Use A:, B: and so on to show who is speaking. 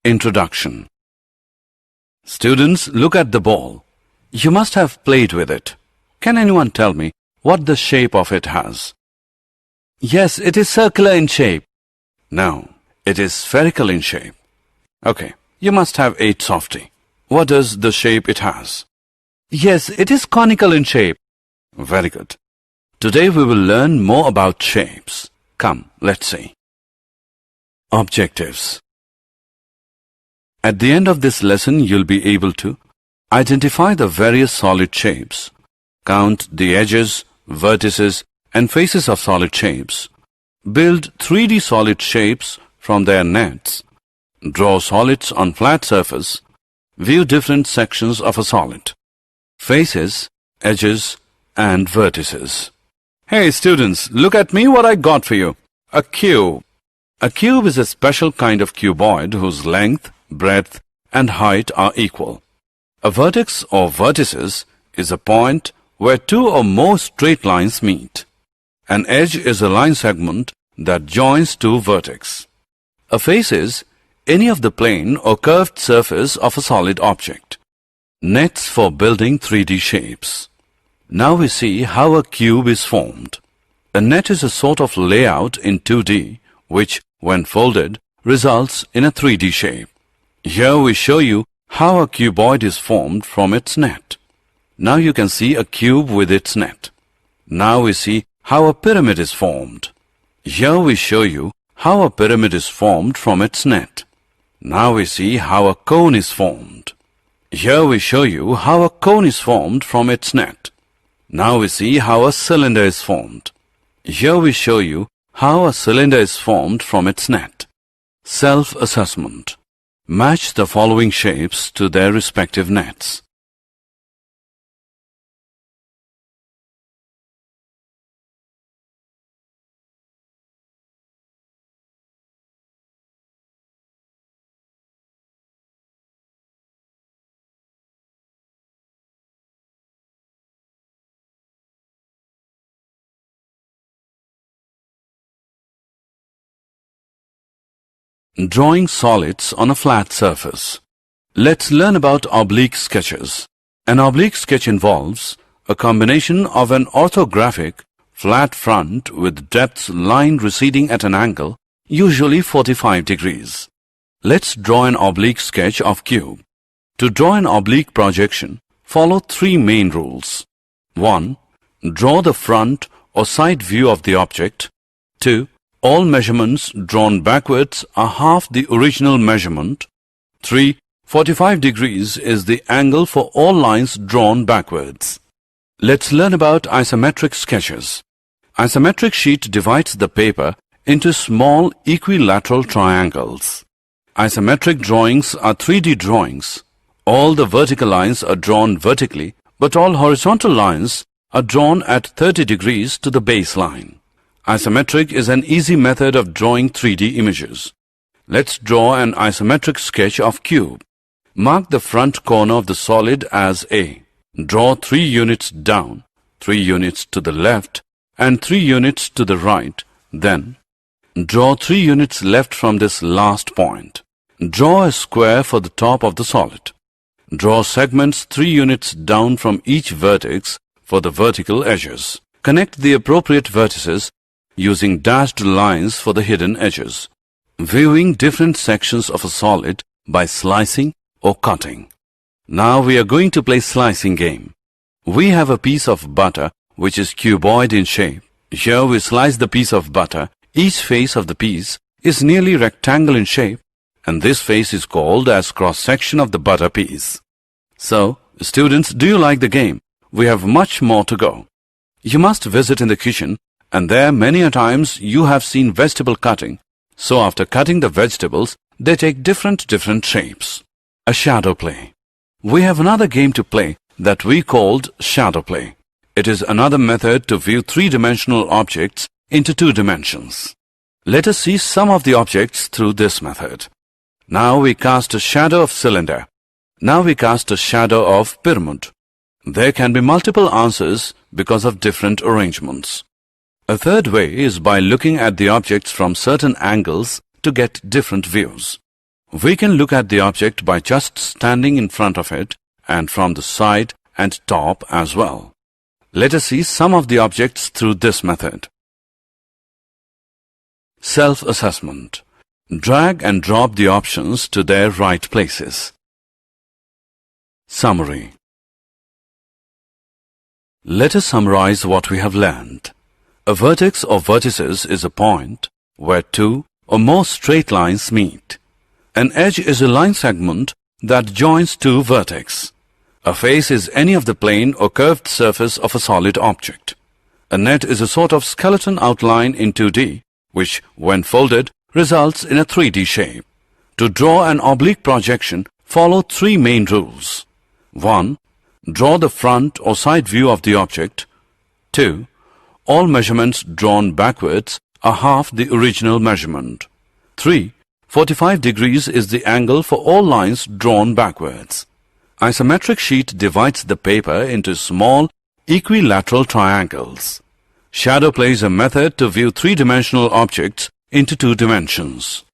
A: Introduction. Students, look at the ball. You must have played with it. Can anyone tell me what the shape of it has? Yes, it is circular in shape. No, it is spherical in shape. Okay, you must have ate softy. What is the shape it has? Yes, it is conical in shape. Very good. Today we will learn more about shapes. Come, let's see. Objectives. At the end of this lesson, you'll be able to identify the various solid shapes, count the edges, vertices, and faces of solid shapes, build 3D solid shapes from their nets, draw solids on flat surface, view different sections of a solid, faces, edges, and vertices. Hey students, look at me what I got for you. A cube. A cube is a special kind of cuboid whose length, breadth, and height are equal. A vertex or vertices is a point where two or more straight lines meet. An edge is a line segment that joins two vertices. A face is any of the plane or curved surface of a solid object. Nets for building 3D shapes. Now we see how a cube is formed. A net is a sort of layout in 2D which, when folded, results in a 3D shape. Here we show you how a cuboid is formed from its net. Now you can see a cube with its net. Now we see how a pyramid is formed. Here we show you how a pyramid is formed from its net. Now we see how a cone is formed. Here we show you how a cone is formed from its net. Now we see how a cylinder is formed. Here we show you how a cylinder is formed from its net. Self-assessment. Match the following shapes to their respective nets. Drawing solids on a flat surface. Let's learn about oblique sketches. An oblique sketch involves a combination of an orthographic, flat front with depths line receding at an angle, usually 45 degrees. Let's draw an oblique sketch of cube. To draw an oblique projection, follow three main rules. 1. Draw the front or side view of the object. 2. All measurements drawn backwards are half the original measurement. 3. 45 degrees is the angle for all lines drawn backwards. Let's learn about isometric sketches. Isometric sheet divides the paper into small equilateral triangles. Isometric drawings are 3D drawings. All the vertical lines are drawn vertically, but all horizontal lines are drawn at 30 degrees to the baseline. Isometric is an easy method of drawing 3D images. Let's draw an isometric sketch of cube. Mark the front corner of the solid as A. Draw 3 units down, 3 units to the left, and 3 units to the right. Then, draw 3 units left from this last point. Draw a square for the top of the solid. Draw segments 3 units down from each vertex for the vertical edges. Connect the appropriate vertices using dashed lines for the hidden edges. Viewing different sections of a solid by slicing or cutting. Now we are going to play slicing game. We have a piece of butter which is cuboid in shape. Here we slice the piece of butter. Each face of the piece is nearly rectangle in shape, and this face is called as cross-section of the butter piece. So, students, do you like the game? We have much more to go. You must visit in the kitchen, and there many a times you have seen vegetable cutting. So after cutting the vegetables, they take different shapes. A shadow play. We have another game to play that we called shadow play. It is another method to view three-dimensional objects into 2 dimensions. Let us see some of the objects through this method. Now we cast a shadow of cylinder. Now we cast a shadow of pyramid. There can be multiple answers because of different arrangements. A third way is by looking at the objects from certain angles to get different views. We can look at the object by just standing in front of it and from the side and top as well. Let us see some of the objects through this method. Self-assessment. Drag and drop the options to their right places. Summary. Let us summarize what we have learned. A vertex or vertices is a point where two or more straight lines meet. An edge is a line segment that joins two vertices. A face is any of the plane or curved surface of a solid object. A net is a sort of skeleton outline in 2D, which, when folded, results in a 3D shape. To draw an oblique projection, follow three main rules. 1. Draw the front or side view of the object. 2. All measurements drawn backwards are half the original measurement. 3. 45 degrees is the angle for all lines drawn backwards. Isometric sheet divides the paper into small, equilateral triangles. Shadow play is a method to view three-dimensional objects into two dimensions.